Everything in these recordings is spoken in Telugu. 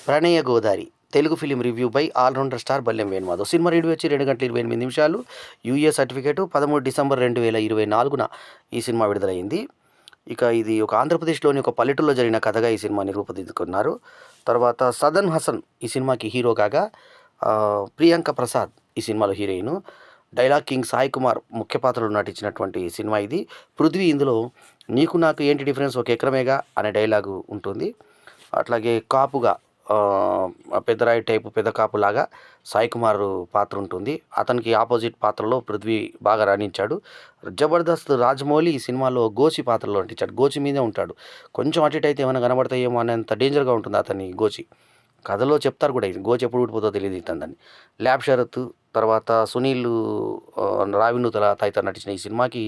Pranaya Godari Telugu film review by allrounder star Ballem Venumadhav. Cinema review వచ్చి 2 గంటల 28 నిమిషాలు. యూఏ సర్టిఫికేటు 13 డిసెంబర్ 2024న ఈ సినిమా విడుదలైంది. ఇక ఇది ఒక ఆంధ్రప్రదేశ్లోని ఒక పల్లెటూరులో జరిగిన కథగా ఈ సినిమాని రూపుదిద్దుకున్నారు. తర్వాత సదన్ హసన్ ఈ సినిమాకి హీరో కాగా, ప్రియాంక ప్రసాద్ ఈ సినిమాలో heroine. Dialogue king Sai Kumar ముఖ్య పాత్రలో నటించినటువంటి సినిమా ఇది. పృథ్వీ ఇందులో నీకు నాకు ఏంటి డిఫరెన్స్ ఒక ఎకరమేగా అనే డైలాగు ఉంటుంది. అట్లాగే కాపుగా పెద్దరాయి టైపు పెద్ద కాపులాగా సాయి కుమార్ పాత్ర ఉంటుంది. అతనికి ఆపోజిట్ పాత్రలో పృథ్వీ బాగా రాణించాడు. జబర్దస్త్ రాజమౌళి ఈ సినిమాలో గోచి పాత్రలో నటించాడు. గోచి మీదే ఉంటాడు. కొంచెం అటు ఇటు అయితే ఏమైనా కనబడతాయేమో అనేంత డేంజర్గా ఉంటుంది అతని గోచి. కథలో చెప్తారు కూడా, ఇది గోచి ఎప్పుడు ఊడిపోతుందో తెలియదు ఇతందని. ల్యాబ్ షరత్ తర్వాత సునీల్ రావినూతల తదితరులు నటించిన ఈ సినిమాకి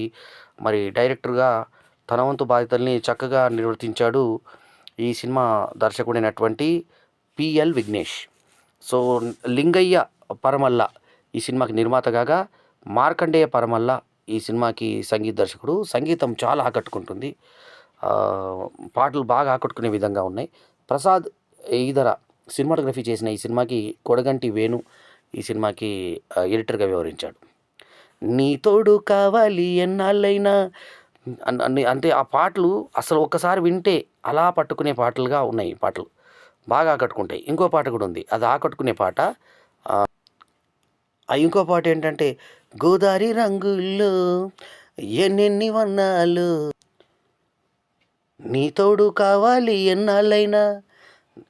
మరి డైరెక్టర్గా తన వంతు బాధ్యతల్ని చక్కగా నిర్వర్తించాడు ఈ సినిమా దర్శకుడైనటువంటి పిఎల్ విఘ్నేష్. సో లింగయ్య పరమల్ల ఈ సినిమాకి నిర్మాత కాగా, మార్కండేయ పరమల్ల ఈ సినిమాకి సంగీత దర్శకుడు. సంగీతం చాలా ఆకట్టుకుంటుంది. పాటలు బాగా ఆకట్టుకునే విధంగా ఉన్నాయి. ప్రసాద్ ఈదర సినిమాటోగ్రఫీ చేసిన ఈ సినిమాకి కొడగంటి వేణు ఈ సినిమాకి ఎడిటర్గా వ్యవహరించాడు. నీ తోడు కావాలి ఎన్నాళ్ళైనా అంటే ఆ పాటలు అసలు ఒక్కసారి వింటే అలా పట్టుకునే పాటలుగా ఉన్నాయి. పాటలు బాగా ఆకట్టుకుంటాయి. ఇంకో పాట కూడా ఉంది, అది ఆకట్టుకునే పాట. ఇంకో పాట ఏంటంటే, గోదారి రంగుల్లో ఎన్నెన్ని వర్ణాలు, నీ తోడు కావాలి ఎన్నాళ్ళైనా.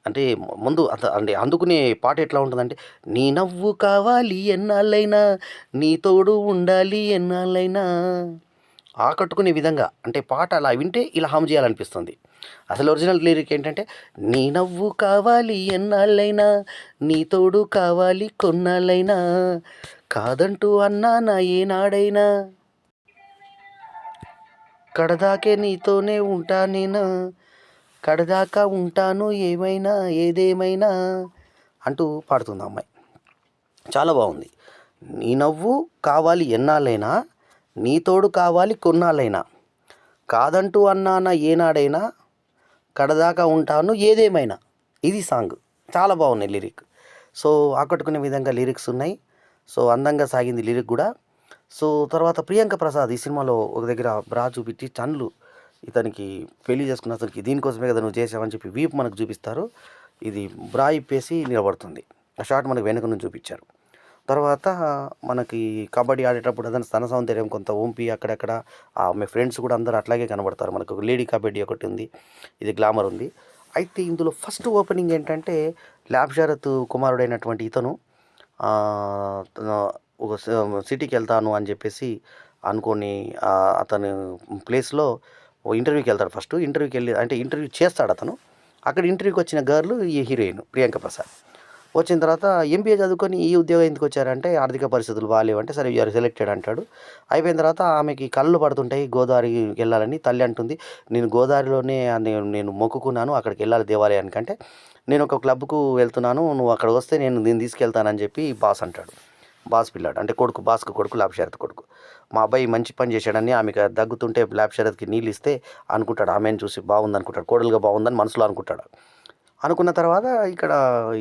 అంటే ముందు అంటే అందుకునే పాట ఎట్లా ఉంటుందంటే, నీ నవ్వు కావాలి ఎన్నాళ్ళైనా, నీ తోడు ఉండాలి ఎన్నాళ్ళైనా. ఆకట్టుకునే విధంగా అంటే పాట అలా వింటే ఇలా హమ్ చేయాలనిపిస్తుంది. అసలు ఒరిజినల్ లిరిక్ ఏంటంటే, నీ నవ్వు కావాలి ఎన్నాళ్ళైనా, నీ తోడు కావాలి కొన్నాళ్ళైనా, కాదంటూ అన్నానా ఏనాడైనా, కడదాకే నీతోనే ఉంటా నేను, కడదాకా ఉంటాను ఏమైనా ఏదేమైనా అంటూ పాడుతుంది అమ్మాయి. చాలా బాగుంది. నీ నవ్వు కావాలి ఎన్నాళ్ళైనా, నీ తోడు కావాలి కొన్నాళ్ళైనా, కాదంటూ అన్నానా ఏనాడైనా, కడదాకా ఉంటాను ఏదేమైనా. ఇది సాంగ్ చాలా బాగున్నాయి లిరిక్. సో ఆకట్టుకునే విధంగా లిరిక్స్ ఉన్నాయి. సో అందంగా సాగింది లిరిక్ కూడా. సో తర్వాత ప్రియాంక ప్రసాద్ ఈ సినిమాలో ఒక దగ్గర బ్రా చూపించి చన్లు ఇతనికి పెళ్లి చేసుకున్న అతనికి దీనికోసమే కదా నువ్వు చేసావని చెప్పి వీపు మనకు చూపిస్తారు. ఇది బ్రా ఇప్పేసి నిలబడుతుంది. ఆ షాట్ మనకు వెనుక నుంచి చూపించారు. తర్వాత మనకి కబడ్డీ ఆడేటప్పుడు అతని స్తన సౌందర్యం కొంత వంపి అక్కడక్కడ ఆమె ఫ్రెండ్స్ కూడా అందరూ అట్లాగే కనబడతారు. మనకు ఒక లేడీ కబడ్డీ ఒకటి ఉంది, ఇది గ్లామర్ ఉంది. అయితే ఇందులో ఫస్ట్ ఓపెనింగ్ ఏంటంటే, ల్యాబ్ షరత్ కుమారుడైనటువంటి ఇతను ఒక సిటీకి వెళ్తాను అని చెప్పేసి అనుకొని అతను ప్లేస్లో ఓ ఇంటర్వ్యూకి వెళ్తాడు. ఫస్ట్ ఇంటర్వ్యూకి వెళ్ళి అంటే ఇంటర్వ్యూ చేస్తాడు అతను. అక్కడ ఇంటర్వ్యూకి వచ్చిన గర్ల్ ఈ హీరోయిన్ ప్రియాంక ప్రసాద్. వచ్చిన తర్వాత ఎంబీఏ చదువుకొని ఈ ఉద్యోగం ఎందుకు వచ్చారంటే, ఆర్థిక పరిస్థితులు బాగాలేవంటే, సరే యూఆర్ సెలెక్టెడ్ అంటాడు. అయిపోయిన తర్వాత ఆమెకి కళ్ళు పడుతుంటాయి గోదావరికి వెళ్ళాలని. తల్లి అంటుంది, నేను గోదావరిలోనే నేను మొక్కుకున్నాను, అక్కడికి వెళ్ళాలి దేవాలయానికి. అంటే నేను ఒక క్లబ్కు వెళ్తున్నాను, నువ్వు అక్కడ వస్తే నేను తీసుకెళ్తానని చెప్పి బాస్ అంటాడు. బాస్ పిల్లాడు అంటే కొడుకు, బాస్కు కొడుకు, ల్యాబ్ షరత్ కొడుకు. మా అబ్బాయి మంచి పని చేశాడని ఆమెకు దగ్గుతుంటే ల్యాబ్ షరత్కి నీళ్ళు ఇస్తే అనుకుంటాడు, ఆమెను చూసి బాగుంది అనుకుంటాడు, కోడలుగా బాగుందని మనసులో అనుకుంటాడు. అనుకున్న తర్వాత ఇక్కడ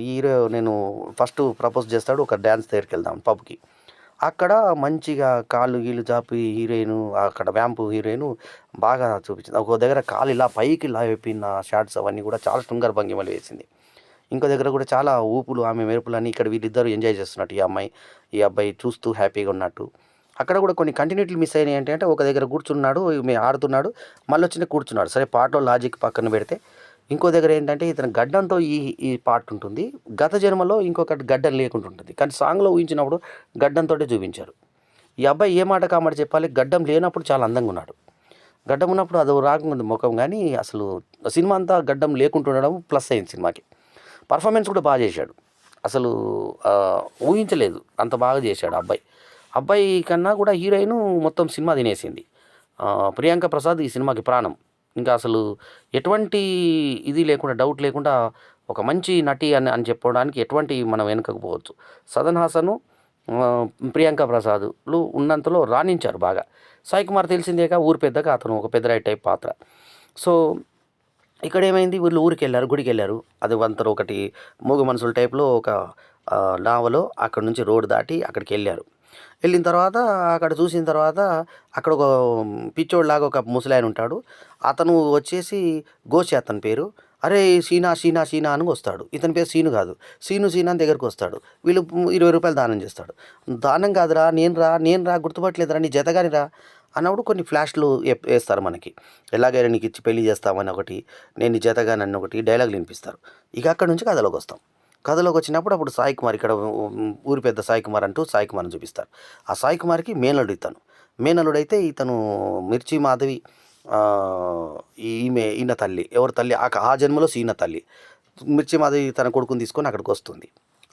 హీరో నేను ఫస్ట్ ప్రపోజ్ చేస్తాడు, ఒక డ్యాన్స్ దగ్గరికి వెళ్దాం పబ్కి. అక్కడ మంచిగా కాళ్ళు గీళ్ళు చాపి హీరోయిన్, అక్కడ వ్యాంపు హీరోయిన్ బాగా చూపించింది. ఒక దగ్గర కాలు ఇలా పైకి లాగిన షాట్స్ అవన్నీ కూడా చాలా శృంగార భంగిమలు వేసింది. ఇంకో దగ్గర కూడా చాలా ఊపులు, ఆమె మెరుపులని ఇక్కడ వీళ్ళిద్దరూ ఎంజాయ్ చేస్తున్నట్టు, ఈ అమ్మాయి ఈ అబ్బాయి చూస్తూ హ్యాపీగా ఉన్నట్టు. అక్కడ కూడా కొన్ని కంటిన్యూటీలు మిస్ అయినాయి. ఏంటంటే ఒక దగ్గర కూర్చున్నాడు, ఈమె ఆడుతున్నాడు, మళ్ళీ వచ్చి కూర్చున్నాడు. సరే పాటలో లాజిక్ పక్కన పెడితే, ఇంకో దగ్గర ఏంటంటే ఇతను గడ్డంతో ఈ పార్ట్ ఉంటుంది. గత జన్మలో ఇంకొకటి గడ్డం లేకుండా ఉంటుంది, కానీ సాంగ్లో ఊహించినప్పుడు గడ్డంతో చూపించారు. ఈ అబ్బాయి ఏ మాట కామాట చెప్పాలి, గడ్డం లేనప్పుడు చాలా అందంగా ఉన్నాడు, గడ్డం ఉన్నప్పుడు అది రాకుండా ముఖం. కానీ అసలు సినిమా అంతా గడ్డం లేకుండా ఉండడం ప్లస్ అయింది సినిమాకి. పర్ఫార్మెన్స్ కూడా బాగా చేశాడు. అసలు ఊహించలేదు అంత బాగా చేశాడు అబ్బాయి. అబ్బాయి కన్నా కూడా హీరోయిన్ మొత్తం సినిమా తినేసింది. ప్రియాంక ప్రసాద్ ఈ సినిమాకి ప్రాణం. ఇంకా అసలు ఎటువంటి ఇది లేకుండా, డౌట్ లేకుండా ఒక మంచి నటి అని చెప్పడానికి ఎటువంటి మనం వెనుకపోవచ్చు. సదన్ హాసను, ప్రియాంక ప్రసాద్లు ఉన్నంతలో రాణించారు బాగా. సాయి కుమార్ తెలిసిందేగా, ఊరు పెద్దగా అతను ఒక పెద్దరాయి టైప్ పాత్ర. సో ఇక్కడేమైంది వీళ్ళు ఊరికెళ్లారు, గుడికెళ్లారు. అది వంతెన ఒకటి మూగ మనుషుల టైప్‌లో ఒక నావలో అక్కడి నుంచి రోడ్ దాటి అక్కడికెళ్లారు. వెళ్ళిన తర్వాత అక్కడ చూసిన తర్వాత అక్కడ ఒక పిచ్చోడిలాగా ఒక ముసలాయన ఉంటాడు. అతను వచ్చేసి గోసి అతని పేరు. "అరేయ్! సీనా, సీనా, సీనా" అని వస్తాడు. ఇతని పేరు సీను కాదు. సీను, సీను అని దగ్గరకొస్తాడు. వీళ్ళు రూ. 20 దానం చేస్తాడు. "దానం కాదురా నేను రా గుర్తుపట్టలేదురా నీ జతగానిరా" అన్నప్పుడు కొన్ని ఫ్లాష్‌లు ఏస్తారు మనకి. "ఎలాగైనా నీకిచ్చి పెళ్లి చేస్తామని" ఒకటి, "నేను నీ జతగానని" ఒకటి డైలాగులు వినిపిస్తారు. ఇక అక్కడి నుంచి కథలోకొస్తాం. కథలోకొచ్చినప్పుడు అప్పుడు సాయి కుమార్ ఇక్కడ ఊరి పెద్ద సాయి కుమార్ అంటూ సాయి కుమార్‌ని చూపిస్తారు. ఆ సాయి కుమార్‌కి మేనల్లుడు ఇతను. మేనల్లుడైతే ఇతను మిర్చి మాధవి ఈయన తల్లి. ఎవరి తల్లి? ఆ జన్మలో ఈయన తల్లి. మిర్చి మాధవి తన కొడుకుని తీసుకొని అక్కడికొస్తుంది.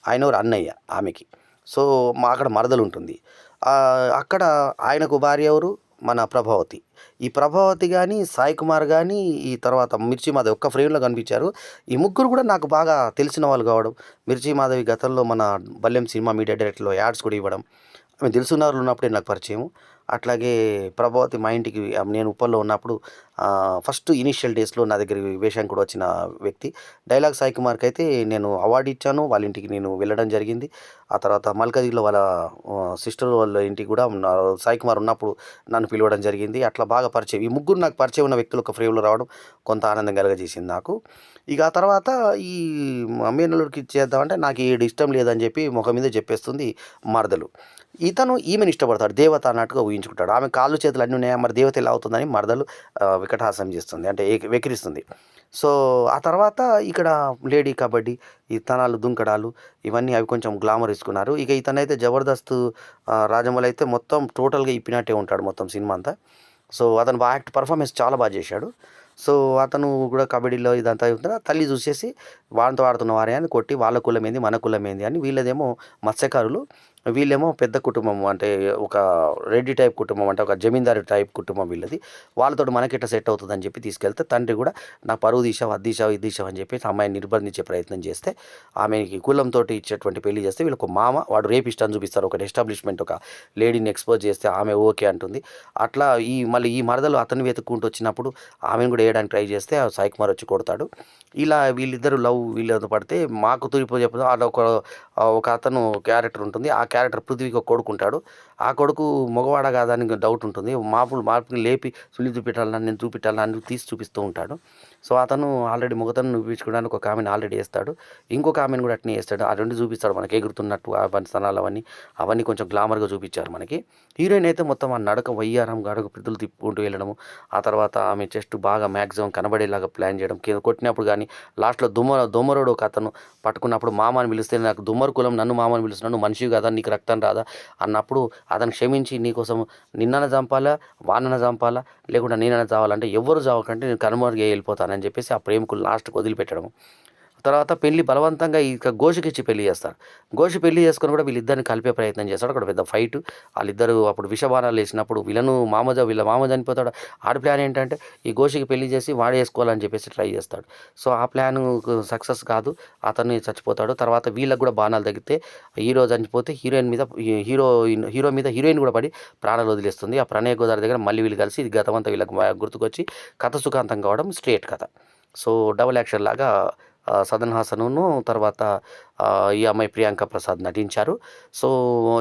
ఆయనెవరు? అన్నయ్య ఆమెకి. సో, అక్కడ మరదలుంటుంది. అక్కడ ఆయనకు భార్య ఎవరు? మన ప్రభావతి. ఈ ప్రభావతి గాని, సాయి కుమార్ గాని, ఈ తర్వాత మిర్చి మాధవి ఒక్క ఫ్రేమ్‌లో కనిపించారు. ఈ ముగ్గురు కూడా నాకు బాగా తెలిసిన వాళ్ళు కావడం. మిర్చి మాధవి గతంలో మన 'బల్లెం' సినిమా మీడియా డైరెక్టర్‌లో యాడ్స్ కూడా ఇవ్వడం. ఆమె 'దిల్సుఖ్‌నగర్‌లో' ఉన్నప్పుడే నాకు పరిచయం. అట్లాగే ప్రభావతి మా ఇంటికి నేను ఉప్పల్లో ఉన్నప్పుడు ఫస్ట్ ఇనీషియల్ డేస్‌లో నా దగ్గరికి వేషానికి కూడా వచ్చిన వ్యక్తి. డైలాగ్ సాయి కుమార్‌కైతే నేను అవార్డ్ ఇచ్చాను. వాళ్ళ ఇంటికి నేను వెళ్ళడం జరిగింది. ఆ తర్వాత మల్కాజ్గిరిలో వాళ్ళ సిస్టర్ వాళ్ళ ఇంటికి కూడా సాయి కుమార్ ఉన్నప్పుడు నన్ను పిలవడం జరిగింది. అట్లా బాగా పరిచయం. ఈ ముగ్గురు నాకు పరిచయం ఉన్న వ్యక్తులు ఒక ఫ్రేమ్‌లో రావడం కొంత ఆనందం కలుగజేసింది నాకు. ఇక ఆ తర్వాత ఈ మేనల్లుడికి ఇచ్చేద్దామంటే నాకు ఈడు ఇష్టం లేదని చెప్పి మొఖం మీదే చెప్పేస్తుంది మరదలు. ఇతను ఈమెను ఇష్టపడతాడు. దేవత అన్నట్టుగా ఊహించుకుంటాడు. ఆమె కాళ్ళు చేతులు అన్నీ ఉన్నాయి. మరి దేవత ఎలా అవుతుందని మరదలు వికటహాస్యం చేస్తుంది. అంటే వెక్కిరిస్తుంది. సో, ఆ తర్వాత ఇక్కడ లేడీ కబడ్డీ, ఈ తనాలు దుంకడాలు ఇవన్నీ అవి కొంచెం గ్లామర్ ఇచ్చుకున్నారు. ఇక ఇతనైతే జబర్దస్త్ రాజమౌళి అయితే మొత్తం టోటల్‌గా ఇప్పినట్టే ఉంటాడు మొత్తం సినిమా అంతా. సో, అతను పర్ఫార్మెన్స్ చాలా చేశాడు. సో, అతను కూడా కబడ్డీలో ఇదంతా అవుతున్నా తల్లి చూసేసి వానితో ఆడుతున్న వారే అని కొట్టి వాళ్ళ కులమేంది, మన కులమేంది అని వీళ్ళదేమో మత్స్యకారులు, వీళ్ళేమో పెద్ద కుటుంబం. అంటే ఒక రెడ్డి టైప్ కుటుంబం. అంటే ఒక జమీందారు టైప్ కుటుంబం వీళ్ళది. వాళ్ళతోటి మనకెట్లా సెట్ అవుతుందని చెప్పి తీసుకెళ్తే తండ్రి కూడా నాకు పరువు తీశావు, అది తీశావు, ఇది తీశావు అని చెప్పేసి అమ్మాయిని నిర్బంధించే ప్రయత్నం చేస్తే ఆమెకి కులంతోటి ఇచ్చేటువంటి పెళ్లి చేస్తే వీళ్ళకి మామ వాడు రేపిస్ట్ అని చూపిస్తారు. ఒకటి ఎస్టాబ్లిష్మెంట్ ఒక లేడీని ఎక్స్‌పోజ్ చేస్తే ఆమె ఓకే అంటుంది. అట్లా మళ్ళీ ఈ మరదలు అతన్ని వెతుక్కుంటూ వచ్చినప్పుడు ఆమెను కూడా వేయడానికి ట్రై చేస్తే ఆ సాయి కుమార్ వచ్చి కొడతాడు. ఇలా వీళ్ళిద్దరు వీళ్ళతో పడితే మాకు తూర్పు చెప్పదు ఆడ ఒక అతను క్యారెక్టర్ ఉంటుంది. ఆ క్యారెక్టర్ పృథ్వీకి ఒక కొడుకుంటాడు. ఆ కొడుకు మగవాడా కాదా అని డౌట్ ఉంటుంది. మార్పుని లేపి సుల్లి చూపెట్టాలన్నా నేను చూపెట్టాలన్నా అని తీసి చూపిస్తూ ఉంటాడు. సో, అతను ఆల్రెడీ మొగతనం చూపించుకోవడానికి ఒక ఆమెను ఆల్రెడీ వేస్తాడు. ఇంకొక ఆమెను కూడా అట్నే వేస్తాడు. ఆ 2 చూపిస్తాడు మనకి ఎగురుతున్నట్టు అవన్నీ స్తనాలు అవన్నీ కొంచెం గ్లామర్‌గా చూపించారు మనకి. హీరోయిన్ అయితే మొత్తం ఆ నడక వయ్యారం గడక పిడుదలు తిప్పుకుంటూ వెళ్ళడము. ఆ తర్వాత ఆమె చెస్ట్ బాగా మ్యాక్సిమం కనబడేలాగా ప్లాన్ చేయడం. కింద కొట్టినప్పుడు గానీ లాస్ట్‌లో దొమ్మరోడు ఒక అతను పట్టుకున్నప్పుడు మామ అని పిలిస్తే నాకు దుమ్మరు కులం నన్ను మామ అని పిలుస్తున్నావు. నువ్వు మనిషివి కాదా? నీకు రక్తం రాదా? అన్నప్పుడు అతను క్షమించి నీకోసం నిన్నన చంపాలా? వాడినన్నా చంపాలా? లేకుంటే నేనన్నా చావాలంటే ఎవ్వరు చావకంటే నేను కనుమరుగై వెళ్ళిపోతానని చెప్పేసి ఆ ప్రేమికులు లాస్ట్‌కి వదిలిపెట్టడం. తర్వాత పెళ్లి బలవంతంగా ఇక ఘోషకిచ్చి పెళ్లి చేస్తారు. ఘోష్ పెళ్లి చేసుకొని కూడా వీళ్ళిద్దరిని కలిపే ప్రయత్నం చేస్తాడు. అక్కడ పెద్ద ఫైటు. ఆళ్ళిద్దరూ అప్పుడు విషబాణాలు ఏసినప్పుడు వీళ్ళ మామ చనిపోతాడు. ఆడి ప్లాన్ ఏంటంటే ఈ ఘోష్‌కి పెళ్లి చేసి వాడే చేసుకోవాలని చెప్పేసి ట్రై చేస్తాడు. సో, ఆ ప్లాను సక్సెస్ కాదు. అతను చచ్చిపోతాడు. తర్వాత వీళ్ళకి కూడా బాణాలు తగిలితే హీరో చనిపోతే హీరో మీద హీరోయిన్ కూడా పడి ప్రాణాలు వదిలేస్తుంది. ఆ ప్రణయ గోదావరి దగ్గర మళ్ళీ వీళ్ళు కలిసి ఇది గతమంతా వీళ్ళకి గుర్తుకొచ్చి కథ సుఖాంతం కావడం స్ట్రెయిట్ కథ. సో, డబుల్ యాక్షన్ లాగా సదన్ హాసనును తర్వాత ఈ అమ్మాయి ప్రియాంక ప్రసాద్ నటించారు. సో,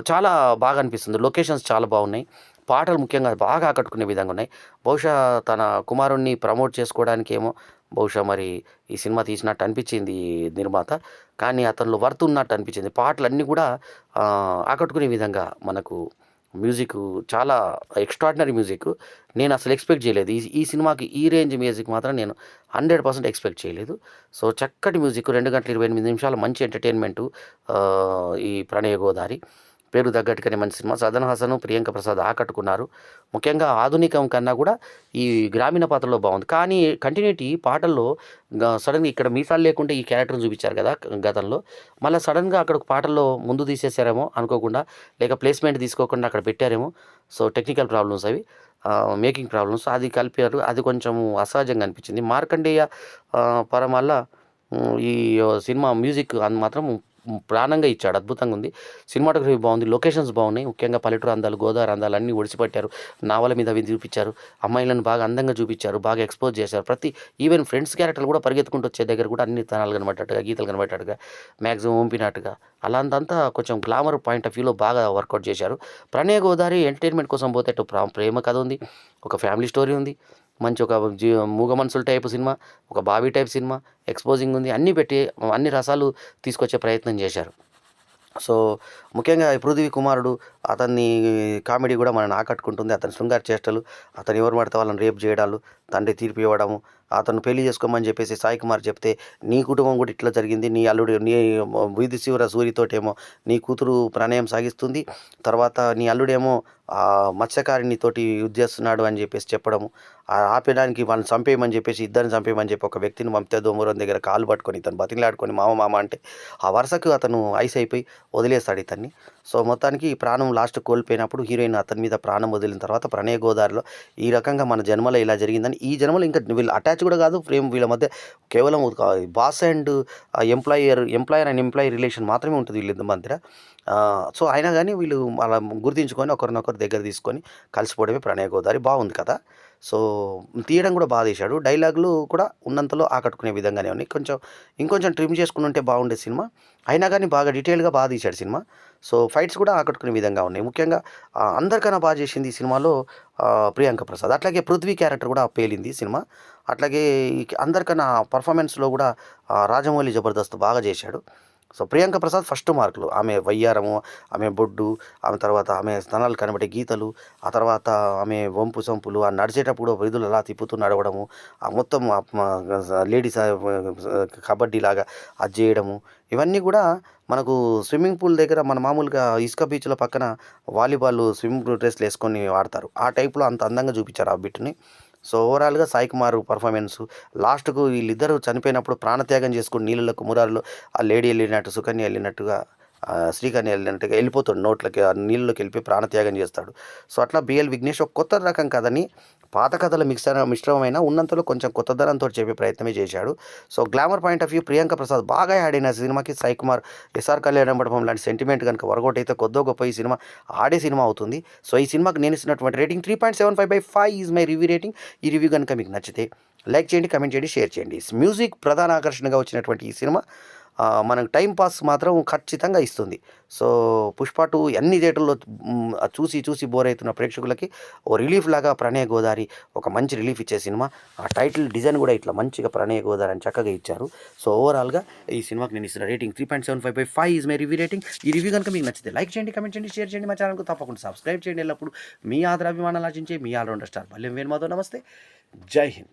చాలా బాగా అనిపిస్తుంది. లొకేషన్స్ చాలా బాగున్నాయి. పాటలు ముఖ్యంగా బాగా ఆకట్టుకునే విధంగా ఉన్నాయి. బహుశా తన కుమారుడిని ప్రమోట్ చేసుకోవడానికేమో బహుశా మరి ఈ సినిమా తీసినట్టు అనిపించింది నిర్మాత. కానీ అతనిలో వర్త్ ఉన్నట్టు అనిపించింది. పాటలన్నీ కూడా ఆకట్టుకునే విధంగా మనకు మ్యూజిక్కు చాలా ఎక్స్ట్రార్డినరీ మ్యూజిక్. నేనసలు ఎక్స్‌పెక్ట్ చేయలేదు. ఈ ఈ సినిమాకి ఈ రేంజ్ మ్యూజిక్ మాత్రం నేను 100% ఎక్స్‌పెక్ట్ చేయలేదు. సో, చక్కటి మ్యూజిక్ 2 గంటల 28 నిమిషాలు మంచి ఎంటర్‌టైన్‌మెంటు. ఈ 'ప్రణయ గోదారి' పేరుకు తగ్గట్టుగానే మంచి సినిమా. సదన్ హాసన్, ప్రియాంక ప్రసాద్ ఆకట్టుకున్నారు. ముఖ్యంగా ఆధునికం కన్నా కూడా ఈ గ్రామీణ పాత్రలో బాగుంది. కానీ కంటిన్యూటీ పాటల్లో సడెన్‌గా ఇక్కడ మీసాలు లేకుండా ఈ క్యారెక్టర్‌ని చూపించారు కదా! గతంలో. మళ్ళా సడెన్‌గా అక్కడ పాటల్లో ముందు తీసేసారేమో అనుకోకుండా, లేక ప్లేస్‌మెంట్ తీసుకోకుండా అక్కడ పెట్టారేమో. సో, టెక్నికల్ ప్రాబ్లమ్స్ అవి. మేకింగ్ ప్రాబ్లమ్స్ అది కలిపారు. అది కొంచెం అసహజంగా అనిపించింది. మార్కండేయ పరమల్ల ఈ సినిమా మ్యూజిక్ మాత్రం ప్రాణంగా ఇచ్చాడు. అద్భుతంగా ఉంది. సినిమాటోగ్రఫీ బాగుంది. లొకేషన్స్ బాగున్నాయి. ముఖ్యంగా పల్లెటూరు అందాలు, గోదావరి అందాలు అన్నీ ఒడిసిపట్టారు. నావల మీద అవి చూపించారు. అమ్మాయిలను బాగా అందంగా చూపించారు. బాగా ఎక్స్పోజ్ చేశారు. ఈవెన్ ఫ్రెండ్స్ క్యారెక్టర్లు కూడా పరిగెత్తుకుంటూ వచ్చే దగ్గర కూడా అన్ని తనాలు కనబడ్డట్టుగా, గీతలు కనబడ్డట్టుగా, మ్యాక్సిమం వంపినట్టుగా అలాంతంతా కొంచెం గ్లామర్ పాయింట్ ఆఫ్ వ్యూలో బాగా వర్కౌట్ చేశారు. ప్రణయ గోదావరి ఎంటర్టైన్మెంట్ కోసం పోతే అటు ప్రేమ కథ ఉంది, ఒక ఫ్యామిలీ స్టోరీ ఉంది, మంచి ఒక మూగ మనుషుల టైపు సినిమా, ఒక బాబీ టైప్ సినిమా, ఎక్స్పోజింగ్ ఉంది. అన్నీ పెట్టి అన్ని రసాలు తీసుకొచ్చే ప్రయత్నం చేశారు. సో ముఖ్యంగా ఈ పృథ్వీ కుమారుడు అతన్ని కామెడీ కూడా మనల్ని ఆకట్టుకుంటుంది. అతని శృంగార చేష్టలు, అతను ఎవరు పడితే వాళ్ళని రేపు చేయడాలు, తండ్రి తీర్పు ఇవ్వడము, అతను పెళ్లి చేసుకోమని చెప్పేసి సాయి కుమార్ చెప్తే నీ కుటుంబం కూడా ఇట్లా జరిగింది, నీ అల్లుడు నీ వీధి శివర సూరితోటేమో నీ కూతురు ప్రణయం సాగిస్తుంది, తర్వాత నీ అల్లుడేమో మత్స్యకారిణితోటి యుద్ధ చేస్తున్నాడు అని చెప్పేసి చెప్పడము, ఆపేయడానికి వాళ్ళని చంపేయమని చెప్పేసి ఇద్దరిని చంపేయమని చెప్పి ఒక వ్యక్తిని పంపితే దొమ్మరం దగ్గర కాలు పట్టుకొని ఇతను బతిలాడుకొని మామ అంటే ఆ వరుసకు అతను ఐస్ అయిపోయి వదిలేస్తాడు ఇతన్ని. సో మొత్తానికి ప్రాణం లాస్ట్ కోల్పోయినప్పుడు హీరోయిన్ అతని మీద ప్రాణం వదిలిన తర్వాత ప్రణయ గోదావరిలో ఈ రకంగా మన జన్మలో ఇలా జరిగిందని, ఈ జన్మలో ఇంకా వీళ్ళు అటాచ్ కూడా కాదు, వీళ్ళ మధ్య కేవలం boss and employer and employee relation మాత్రమే ఉంటుంది వీళ్ళిద్దరి మధ్య. సో అయినా కానీ వీళ్ళు అలా గుర్తించుకొని ఒకరినొకరు దగ్గర తీసుకొని కలిసిపోవడమే ప్రణయ గోదావరి. బాగుంది కదా. సో తీయడం కూడా బాగా తీశాడు. డైలాగులు కూడా ఉన్నంతలో ఆకట్టుకునే విధంగానే ఉన్నాయి. ఇంకొంచెం ట్రిమ్ చేసుకుని ఉంటే బాగుండే సినిమా. అయినా కానీ బాగా డీటెయిల్గా బాగా తీశాడు సినిమా. సో ఫైట్స్ కూడా ఆకట్టుకునే విధంగా ఉన్నాయి. ముఖ్యంగా అందరికన్నా బాగా చేసింది ఈ సినిమాలో ప్రియాంక ప్రసాద్. అట్లాగే పృథ్వీ క్యారెక్టర్ కూడా పేలింది సినిమా. అట్లాగే అందరికన్నా పర్ఫార్మెన్స్లో కూడా రాజమౌళి జబర్దస్త్ బాగా చేశాడు. సో ప్రియాంక ప్రసాద్ ఫస్ట్ మార్కులు. ఆమె వయ్యారము, ఆమె బొడ్డు, ఆమె తర్వాత ఆమె స్తనాలు కనబడే గీతలు, ఆ తర్వాత ఆమె వంపు సంపులు, ఆ నడిచేటప్పుడు వీధులు అలా తిప్పుతూ నడవడము, ఆ మొత్తం లేడీస్ కబడ్డీలాగా అది చేయడము, ఇవన్నీ కూడా మనకు స్విమ్మింగ్ పూల్ దగ్గర మన మామూలుగా ఇసుక బీచ్ల పక్కన వాలీబాల్ స్విమ్మింగ్ పూల్ డ్రెస్లు వేసుకొని ఆడతారు. ఆ టైప్లో అంత అందంగా చూపించారు ఆ బిట్ని. సో ఓవరాల్గా సాయి కుమార్ పర్ఫార్మెన్సు, లాస్ట్కు వీళ్ళిద్దరూ చనిపోయినప్పుడు ప్రాణత్యాగం చేసుకుని నీళ్ళకు మురారులో ఆ లేడీ వెళ్ళినట్టు, సుకన్య వెళ్ళినట్టుగా, శ్రీకన్య వెళ్ళినట్టుగా వెళ్ళిపోతాడు నోట్లకి, ఆ నీళ్ళలోకి వెళ్ళిపోయి ప్రాణత్యాగం చేస్తాడు. సో అట్లా బిఎల్ విఘ్నేష్ ఒక కొత్త రకం కథని పాత కథల మిశ్రమమైన ఉన్నంతలో కొంచెం కొత్తదనంతో చెప్పే ప్రయత్నమే చేశాడు. So glamour point of view Priyanka Prasad బాగా ఆడిన సినిమాకి సాయి కుమార్ ఎస్ఆర్ కళ్యాణ మండపం లాంటి సెంటిమెంట్ కనుక వర్కౌట్ అయితే కొద్దో గొప్ప ఈ సినిమా ఆడే సినిమా అవుతుంది. సో ఈ సినిమాకి నేను ఇస్తున్నటువంటి rating 3.75/5 is my review rating. ఈ రివ్యూ కనుక మీకు నచ్చితే లైక్ చేయండి, కమెంట్ చేయండి, షేర్ చేయండి. మ్యూజిక్ ప్రధాన ఆకర్షణగా వచ్చినటువంటి ఈ సినిమా మనకు టైం పాస్ మాత్రం ఖచ్చితంగా ఇస్తుంది. సో పుష్ప 2 అన్ని థియేటర్లో చూసి బోర్ అవుతున్న ప్రేక్షకులకి ఓ రిలీఫ్ లాగా ప్రణయ గోదావరి ఒక మంచి రిలీఫ్ ఇచ్చే సినిమా. ఆ టైటిల్ డిజైన్ కూడా ఇట్లా మంచిగా ప్రణయ గోదావరి అని చక్కగా ఇచ్చారు. సో ఓవరాల్గా ఈ సినిమాకి నేను ఇస్తున్న rating 3.75/5 is my review rating. ఈ రివ్యూ కనుక మీకు నచ్చితే లైక్ చేయండి, కమెంట్ చేయండి, షేర్ చేయండి. మా ఛానల్కు తప్పకుండా సబ్స్క్రైబ్ చేయండి. ఎల్లప్పుడు మీ ఆదరాభిమానాలు ఆశించే మీ ఆల్రౌండర్ స్టార్ బల్లెం వేణుమాధవ్. నమస్తే, జై హింద్.